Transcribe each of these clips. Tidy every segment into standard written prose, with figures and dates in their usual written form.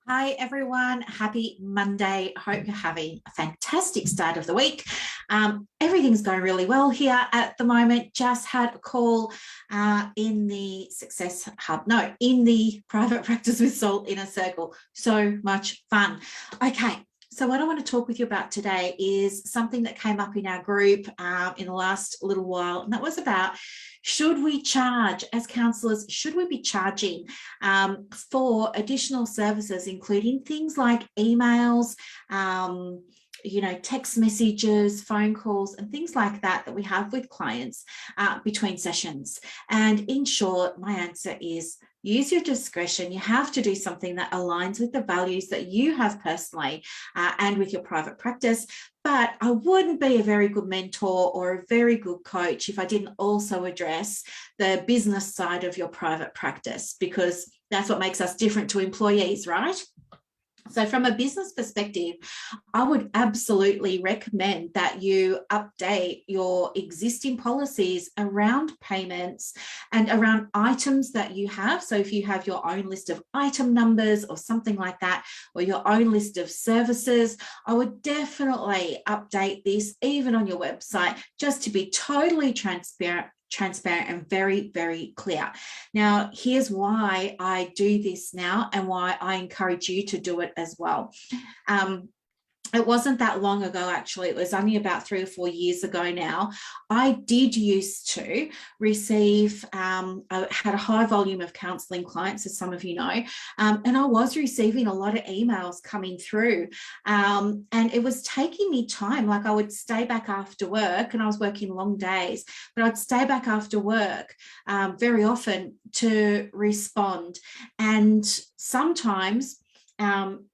Hi, everyone. Happy Monday. Hope you're having a fantastic start of the week. Everything's going really well here at the moment. Just had a call in the Success Hub, no, in the Private Practice with Soul Inner Circle. So much fun. Okay. So what I want to talk with you about today is something that came up in our group in the last little while, and that was about, should we charge as counsellors, should we be charging for additional services, including things like emails, text messages, phone calls, and things like that we have with clients between sessions? And in short, my answer is use your discretion. You have to do something that aligns with the values that you have personally and with your private practice. But I wouldn't be a very good mentor or a very good coach if I didn't also address the business side of your private practice, because that's what makes us different to employees, right? So from a business perspective, I would absolutely recommend that you update your existing policies around payments and around items that you have. So if you have your own list of item numbers or something like that, or your own list of services, I would definitely update this even on your website, just to be totally transparent and very, very clear. Now, here's why I do this now and why I encourage you to do it as well. It wasn't that long ago, actually. It was only about 3 or 4 years ago now. I did used to receive, I had a high volume of counselling clients, as some of you know, and I was receiving a lot of emails coming through, and it was taking me time. Like, I would stay back after work, and I was working long days, but I'd stay back after work very often to respond. And sometimes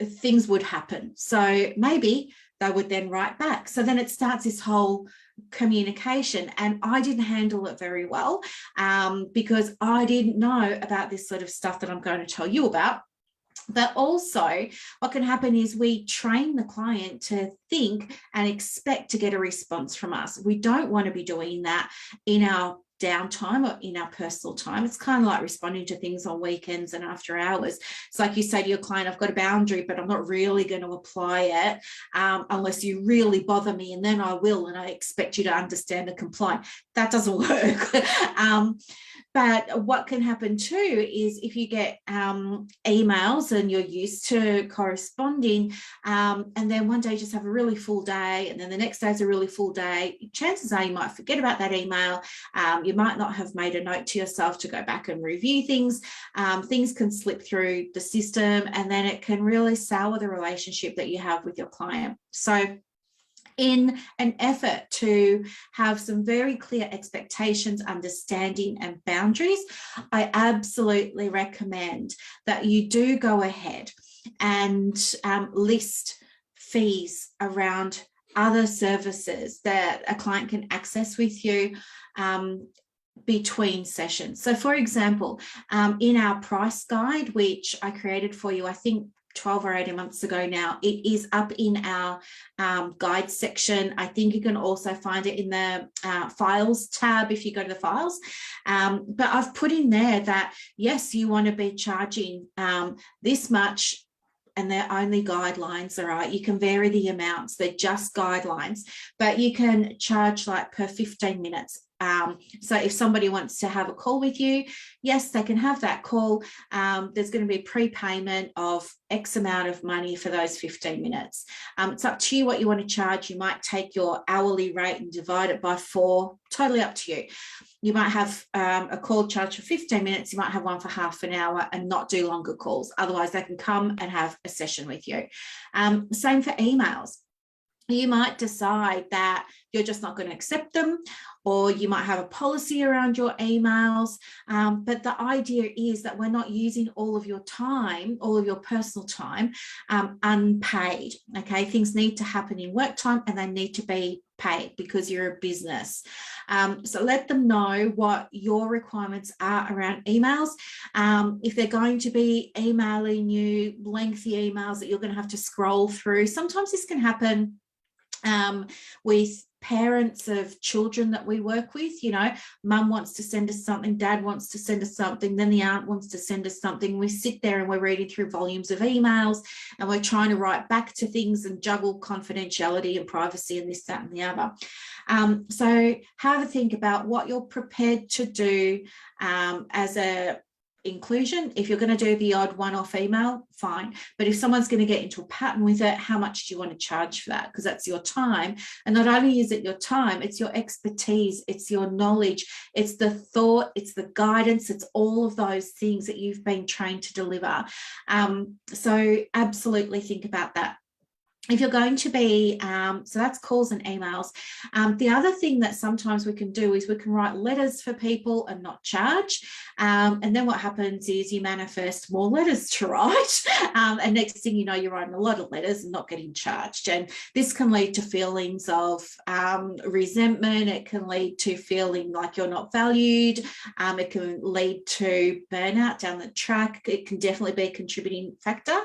things would happen. So maybe they would then write back. So then it starts this whole communication, and I didn't handle it very well because I didn't know about this sort of stuff that I'm going to tell you about. But also what can happen is we train the client to think and expect to get a response from us. We don't want to be doing that in our downtime or in our personal time. It's kind of like responding to things on weekends and after hours. It's like you say to your client, I've got a boundary, but I'm not really going to apply it unless you really bother me, and then I will, and I expect you to understand and comply. That doesn't work. But what can happen too is if you get emails and you're used to corresponding, and then one day you just have a really full day, and then the next day is a really full day, chances are you might forget about that email. You might not have made a note to yourself to go back and review things. Things can slip through the system, and then it can really sour the relationship that you have with your client. So in an effort to have some very clear expectations, understanding, and boundaries, I absolutely recommend that you do go ahead and list fees around other services that a client can access with you between sessions. So for example, in our price guide, which I created for you, I think 12 or 18 months ago now, it is up in our guide section. I think you can also find it in the files tab if you go to the files. But I've put in there that, yes, you want to be charging this much, and they're only guidelines, all right? You can vary the amounts. They're just guidelines, but you can charge like per 15 minutes. So if somebody wants to have a call with you, yes, they can have that call. There's going to be prepayment of X amount of money for those 15 minutes. It's up to you what you want to charge. You might take your hourly rate and divide it by 4, totally up to you. You might have a call charge for 15 minutes. You might have one for half an hour and not do longer calls. Otherwise, they can come and have a session with you. Same for emails. You might decide that you're just not going to accept them, or you might have a policy around your emails. But the idea is that we're not using all of your time, all of your personal time, unpaid. Okay, things need to happen in work time, and they need to be paid because you're a business. So let them know what your requirements are around emails. If they're going to be emailing you lengthy emails that you're going to have to scroll through, sometimes this can happen with parents of children that we work with. You know, mum wants to send us something, dad wants to send us something, then the aunt wants to send us something. We sit there and we're reading through volumes of emails and we're trying to write back to things and juggle confidentiality and privacy and this, that, and the other. So have a think about what you're prepared to do as a inclusion. If you're going to do the odd one-off email, fine. But if someone's going to get into a pattern with it, how much do you want to charge for that? Because that's your time. And not only is it your time, it's your expertise, it's your knowledge, it's the thought, it's the guidance, it's all of those things that you've been trained to deliver. So absolutely think about that. If you're going to be, so that's calls and emails. The other thing that sometimes we can do is we can write letters for people and not charge. And then what happens is you manifest more letters to write. And next thing you know, you're writing a lot of letters and not getting charged. And this can lead to feelings of resentment. It can lead to feeling like you're not valued. It can lead to burnout down the track. It can definitely be a contributing factor.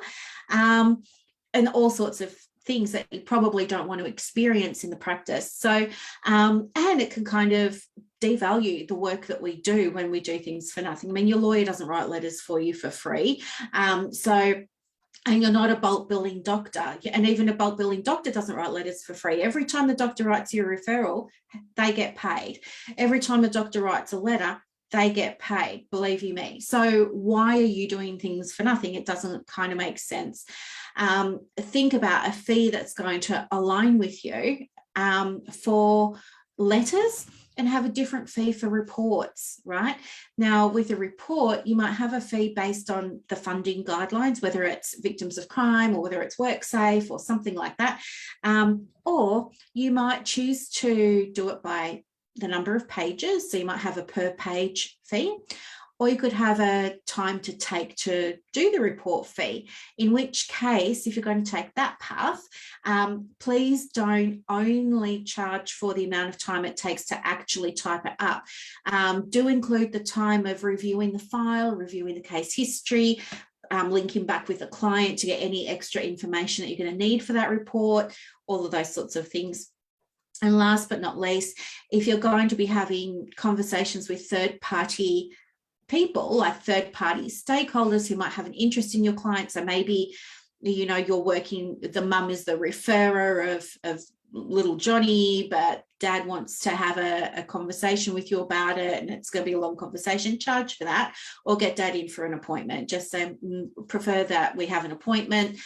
And all sorts of things that you probably don't want to experience in the practice. So, and it can kind of devalue the work that we do when we do things for nothing. I mean, your lawyer doesn't write letters for you for free. And you're not a bulk billing doctor. And even a bulk billing doctor doesn't write letters for free. Every time the doctor writes you a referral, they get paid. Every time a doctor writes a letter, they get paid, believe you me. So why are you doing things for nothing? It doesn't kind of make sense. Think about a fee that's going to align with you for letters, and have a different fee for reports, right? Now, with a report, you might have a fee based on the funding guidelines, whether it's victims of crime or whether it's WorkSafe or something like that. Or you might choose to do it by the number of pages. So you might have a per page fee, or you could have a time to take to do the report fee, in which case, if you're going to take that path, please don't only charge for the amount of time it takes to actually type it up. Do include the time of reviewing the file, reviewing the case history, linking back with the client to get any extra information that you're going to need for that report, all of those sorts of things. And last but not least, if you're going to be having conversations with third-party people, like third-party stakeholders who might have an interest in your client, so maybe, you know, you're working, the mum is the referrer of little Johnny, but dad wants to have a conversation with you about it, and it's going to be a long conversation, charge for that, or get dad in for an appointment. Just say, prefer that we have an appointment,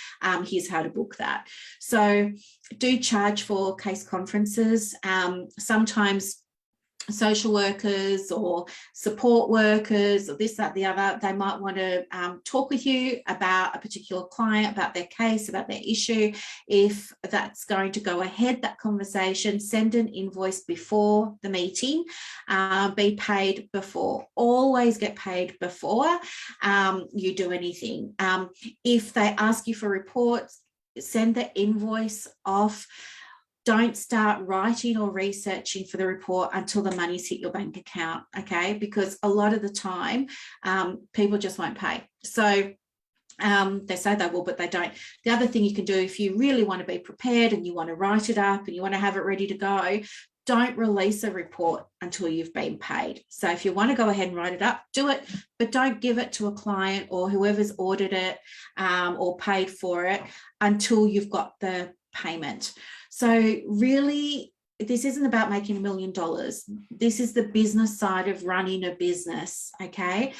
here's how to book that. So do charge for case conferences. Sometimes social workers or support workers or this, that, the other, they might want to talk with you about a particular client, about their case, about their issue. If that's going to go ahead, that conversation, send an invoice before the meeting, be paid before. Always get paid before you do anything. If they ask you for reports, send the invoice off. Don't start writing or researching for the report until the money's hit your bank account, okay? Because a lot of the time, people just won't pay. So they say they will, but they don't. The other thing you can do, if you really want to be prepared and you want to write it up and you want to have it ready to go, don't release a report until you've been paid. So if you want to go ahead and write it up, do it, but don't give it to a client or whoever's ordered it or paid for it until you've got the payment. So really, this isn't about making $1 million. This is the business side of running a business, okay?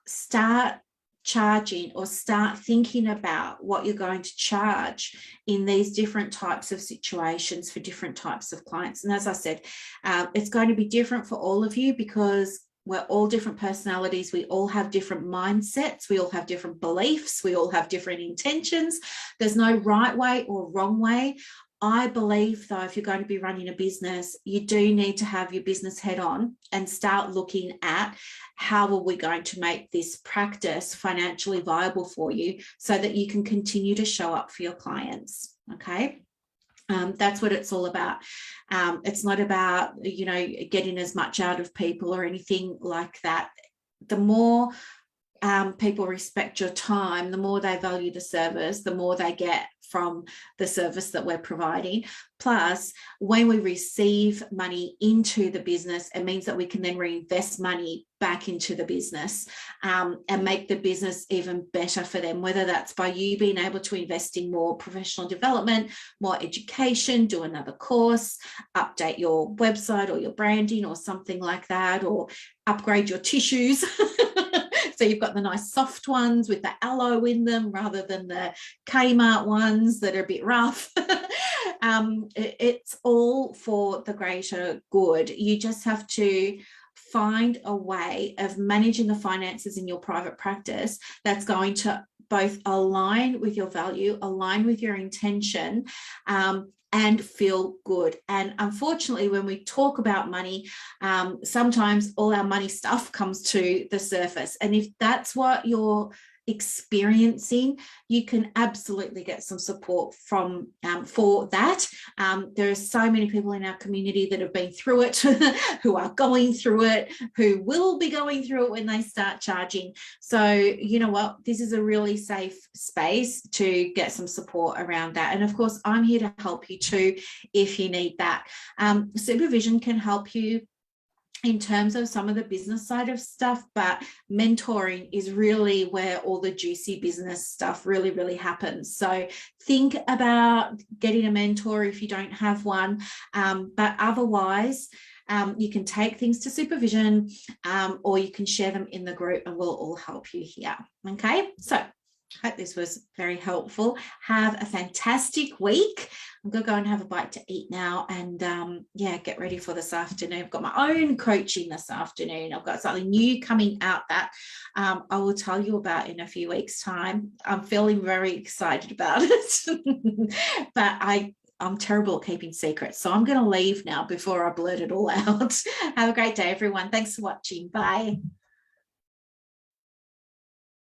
Start charging or start thinking about what you're going to charge in these different types of situations for different types of clients. And as I said, it's going to be different for all of you because we're all different personalities. We all have different mindsets. We all have different beliefs. We all have different intentions. There's no right way or wrong way. I believe, though, if you're going to be running a business, you do need to have your business head on and start looking at how are we going to make this practice financially viable for you so that you can continue to show up for your clients, okay? That's what it's all about. It's not about, you know, getting as much out of people or anything like that. The more people respect your time, the more they value the service, the more they get from the service that we're providing. Plus, when we receive money into the business, it means that we can then reinvest money back into the business, and make the business even better for them, whether that's by you being able to invest in more professional development, more education, do another course, update your website or your branding or something like that, or upgrade your tissues. So you've got the nice soft ones with the aloe in them rather than the Kmart ones that are a bit rough. It's all for the greater good. You just have to find a way of managing the finances in your private practice that's going to both align with your value, align with your intention, and feel good. And unfortunately, when we talk about money, sometimes all our money stuff comes to the surface. And if that's what you're experiencing, you can absolutely get some support from for that. There are so many people in our community that have been through it, who are going through it, who will be going through it when they start charging. So you know what, this is a really safe space to get some support around that. And of course, I'm here to help you too if you need that. Supervision can help you in terms of some of the business side of stuff, but mentoring is really where all the juicy business stuff really happens. So think about getting a mentor if you don't have one, but otherwise you can take things to supervision, or you can share them in the group, and we'll all help you here. Okay, so hope this was very helpful. Have a fantastic week. I'm going to go and have a bite to eat now, and yeah, get ready for this afternoon. I've got my own coaching this afternoon. I've got something new coming out that I will tell you about in a few weeks' time. I'm feeling very excited about it, but I'm terrible at keeping secrets. So I'm going to leave now before I blurt it all out. Have a great day, everyone. Thanks for watching. Bye.